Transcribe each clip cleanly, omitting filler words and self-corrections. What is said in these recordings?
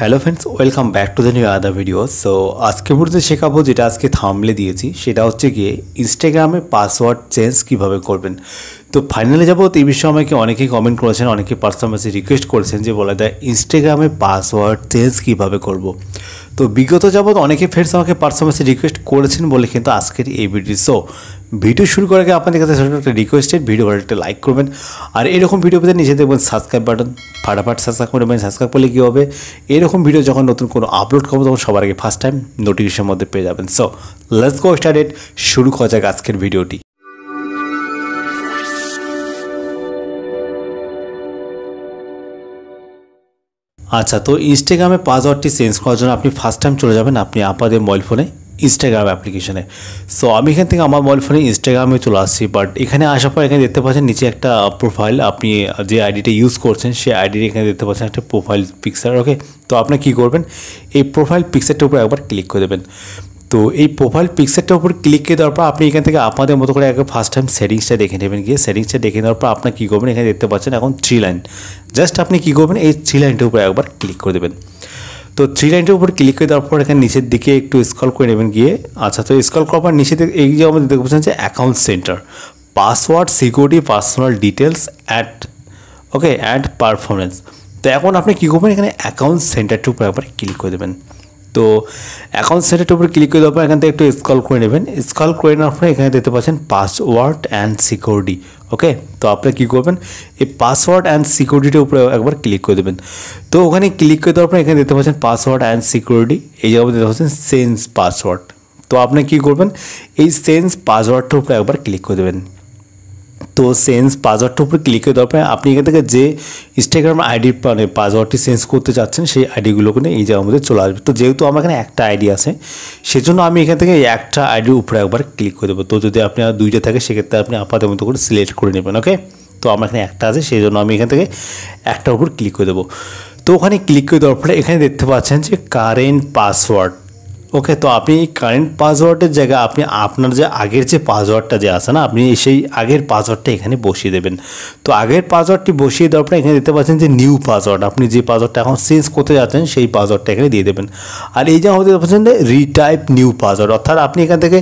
Hello friends, welcome back to the new other video. So আজকে ভিডিওতে শেখাবো, যেটা আজকে থাম্বনেলে দিয়েছি, সেটা হচ্ছে গিয়ে ইনস্টাগ্রামে পাসওয়ার্ড চেঞ্জ কীভাবে করবেন। তো ফাইনালি যাবো, এই বিষয়ে আমাকে অনেকেই কমেন্ট করেছেন, অনেকে পার্সোনাল মেসেজ রিকোয়েস্ট করেছেন যে বলে দেয় ইনস্টাগ্রামে পাসওয়ার্ড চেঞ্জ কীভাবে করব। তো বিগত যাবৎ অনেকে ফ্রেন্ডস আমাকে পার্সোনাল মেসেজ রিকোয়েস্ট করেছেন বলে কিন্তু আজকের এই ভিডিও। সো ভিডিও শুরু করার আগে আপনাদের কাছে ছোটো একটা রিকোয়েস্টেড, ভিডিও ভালো একটা লাইক করবেন, আর এরকম ভিডিও পেতে নিচে দেখবেন সাবস্ক্রাইব বাটন, ফাটাফাট সাবস্ক্রাইব করবেন। সাবস্ক্রাইব করলে কী হবে, এরকম ভিডিও যখন নতুন কোনো আপলোড করবো তখন সবার আগে ফার্স্ট টাইম নোটিফিকেশনের মধ্যে পেয়ে যাবেন। সো লেটস গো স্টার্টেড, শুরু করা যাক আজকের ভিডিওটি। আচ্ছা, তো ইনস্টাগ্রামে পাসওয়ার্ডটি চেঞ্জ করার জন্য আপনি ফার্স্ট টাইম চলে যাবেন আপনি আপনাদের মোবাইল ফোনে ইনস্টাগ্রাম অ্যাপ্লিকেশনে। সো আমি এখান থেকে আমার মোবাইল ফোনে ইনস্টাগ্রামে চলে আসছি, বাট এখানে আসার পর এখানে দেখতে পাচ্ছেন নিচে একটা প্রোফাইল, আপনি যে আইডিটা ইউজ করছেন সেই আইডির এখানে দেখতে পাচ্ছেন একটা প্রোফাইল পিকচার। ওকে, তো আপনি কী করবেন, এই প্রোফাইল পিকচারটার উপর একবার ক্লিক করে দেবেন। তো এই প্রোফাইল পিকচারটার উপর ক্লিক করে দেওয়ার পর আপনি এখান থেকে আপনাদের মতো করে একবার ফার্স্ট টাইম সেটিংসটা দেখে নেবেন। গিয়ে সেটিংসটা দেখে নেওয়ার পর আপনার কী করবেন, এখানে দেখতে পাচ্ছেন এখন 3 লাইন, জাস্ট আপনি কী করবেন, এই 3 লাইনটার উপর একবার ক্লিক করে দেবেন। তো 3 লাইনটার উপর ক্লিক করে দেওয়ার পর এখানে নিচের দিকে একটু স্ক্রল করে নেবেন গিয়ে। আচ্ছা, তো স্ক্রল করার পর নিচে এই যে আমাদের দেখতে পাচ্ছেন যে account centre, password security, personal details, add performance. তো এখন আপনি কী করবেন, এখানে অ্যাকাউন্ট সেন্টারটার উপর একবার ক্লিক করে দেবেন। তো অ্যাকাউন্ট সেন্টারটার উপর ক্লিক করে দেওয়ার পর এখান থেকে একটু স্ক্রল করে নেবেন। স্ক্রল করে নেওয়ার পরে এখানে দেখতে পাচ্ছেন পাসওয়ার্ড অ্যান্ড সিকিউরিটি। ওকে, তো আপনি কী করবেন, এই পাসওয়ার্ড অ্যান্ড সিকিউরিটির উপরে একবার ক্লিক করে দেবেন। তো ওখানে ক্লিক করে দেওয়ার পর এখানে দেখতে পাচ্ছেন পাসওয়ার্ড অ্যান্ড সিকিউরিটি, এই জায়গায় দেখতে পাচ্ছেন চেঞ্জ পাসওয়ার্ড। তো আপনি কী করবেন, এই চেঞ্জ পাসওয়ার্ডটার উপরে একবার ক্লিক করে দেবেন। তো চেঞ্জ পাসওয়ার্ডটার উপরে ক্লিক করে দেওয়ার পরে আপনি এখান থেকে যে ইনস্টাগ্রাম আইডির মানে পাসওয়ার্ডটি চেঞ্জ করতে চাচ্ছেন সেই আইডিগুলোকে নিয়ে এই জায়গার মধ্যে চলে আসবে। তো যেহেতু আমার এখানে একটা আইডি আছে, সেজন্য আমি এখান থেকে এই একটা আইডির উপরে একবার ক্লিক করে দেবো। তো যদি আপনার দুইটা থাকে সেক্ষেত্রে আপনি আপনাদের মতো করে সিলেক্ট করে নেবেন। ওকে, তো আমার এখানে একটা আছে, সেই জন্য আমি এখান থেকে একটার উপর ক্লিক করে দেবো। তো ওখানে ক্লিক করে দেওয়ার পরে এখানে দেখতে পাচ্ছেন যে কারেন্ট পাসওয়ার্ড। ওকে, তো আপনি কারেন্ট পাসওয়ার্ডের জায়গায় আপনি আপনার যে আগের যে পাসওয়ার্ডটা যে আছে না, আপনি সেই আগের পাসওয়ার্ডটা এখানে বসিয়ে দেবেন। তো আগের পাসওয়ার্ডটি বসিয়ে দেওয়ার পরে এখানে দেখতে পাচ্ছেন যে নিউ পাসওয়ার্ড, আপনি যে পাসওয়ার্ডটা এখন চেঞ্জ করতে যাচ্ছেন সেই পাসওয়ার্ডটা এখানে দিয়ে দেবেন। আর এই যে আমাদের দেখতে পাচ্ছেন যে রিটাইপ নিউ পাসওয়ার্ড, অর্থাৎ আপনি এখান থেকে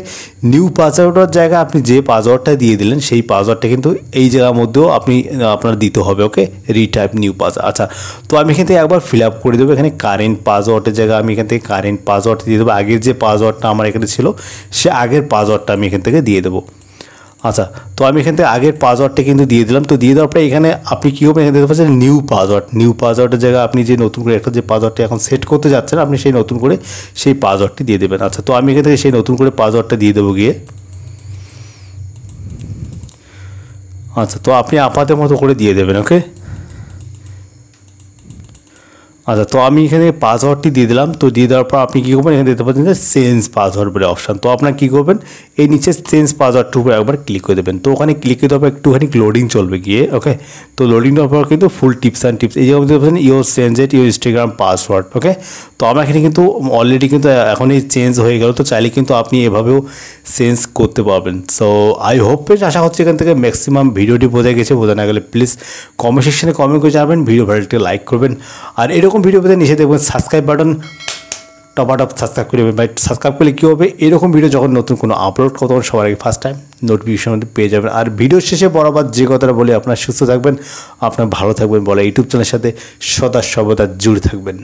নিউ পাসওয়ার্ডের জায়গায় আপনি যে পাসওয়ার্ডটা দিয়ে দিলেন সেই পাসওয়ার্ডটা কিন্তু এই জায়গার মধ্যেও আপনি আপনার দিতে হবে। ওকে, রিটাইপ নিউ পাসওয়ার্ড। আচ্ছা, তো আমি এখান থেকে একবার ফিল আপ করে দেবো। এখানে কারেন্ট পাসওয়ার্ডের জায়গায় আমি এখান থেকে কারেন্ট পাসওয়ার্ডটা দিয়ে দেবো। আগের যে পাসওয়ার্ডটা আমার এখানে ছিল সে আগের পাসওয়ার্ডটা আমি এখান থেকে দিয়ে দেবো। আচ্ছা, তো আমি এখান থেকে আগের পাসওয়ার্ডটা কিন্তু দিয়ে দিলাম। তো দিয়ে দেওয়ার পরে এখানে আপনি কী করবেন, এখানে দেখতে পাচ্ছেন নিউ পাসওয়ার্ড। নিউ পাসওয়ার্ডের জায়গায় আপনি যে নতুন করে একটা যে পাসওয়ার্ডটি এখন সেট করতে যাচ্ছেন আপনি সেই নতুন করে সেই পাসওয়ার্ডটি দিয়ে দেবেন। আচ্ছা, তো আমি এখান থেকে সেই নতুন করে পাসওয়ার্ডটা দিয়ে দেবো গিয়ে। আচ্ছা, তো আপনি আপনাদের মতো করে দিয়ে দেবেন। ওকে, আচ্ছা, তো আমি এখানে পাসওয়ার্ডটি দিয়ে দিলাম। তো দিয়ে দেওয়ার পর আপনি কী করবেন, এখানে দেখতে পাচ্ছেন যে চেঞ্জ পাসওয়ার্ড বলে অপশান। তো আপনার কী করবেন, এই নিচে চেঞ্জ পাসওয়ার্ডটির উপরে একবার ক্লিক করে দেবেন। তো ওখানে ক্লিক করে দেওয়ার পর একটুখানি লোডিং চলবে গিয়ে। ওকে, তো লোডিং দেওয়ার পর কিন্তু ফুল টিপস অ্যান্ড টিপস এই যে দেখতে পাচ্ছেন your changed your Instagram password. Okay, তো আমার এখানে কিন্তু অলরেডি কিন্তু এখনই চেঞ্জ হয়ে গেল। তো চাইলে কিন্তু আপনি এভাবেও চেঞ্জ করতে পারবেন। সো আই হোপ আশা করছি এখান থেকে ম্যাক্সিমাম ভিডিওটি বোঝা গেছে। বোঝা না গেলে প্লিজ কমেন্ট সেকশনে কমেন্ট করে জানাবেন, ভিডিও ভালো একটা লাইক করবেন, আর এরকম ভিডিও পেতে নিচে দেখবেন সাবস্ক্রাইব বাটন, টপ সাবস্ক্রাইব করে দেবেন। বাট সাবস্ক্রাইব করলে কী হবে, এরকম ভিডিও যখন নতুন কোনো আপলোড করবো তখন সবার আগে ফার্স্ট টাইম নোটিফিকেশন মধ্যে পেয়ে যাবেন। আর ভিডিও শেষে বরাবর যে কথাটা বলি, আপনার সুস্থ থাকবেন, আপনার ভালো থাকবেন বলে ইউটিউব চ্যানেলের সাথে সদা সর্বদা জুড়ে থাকবেন।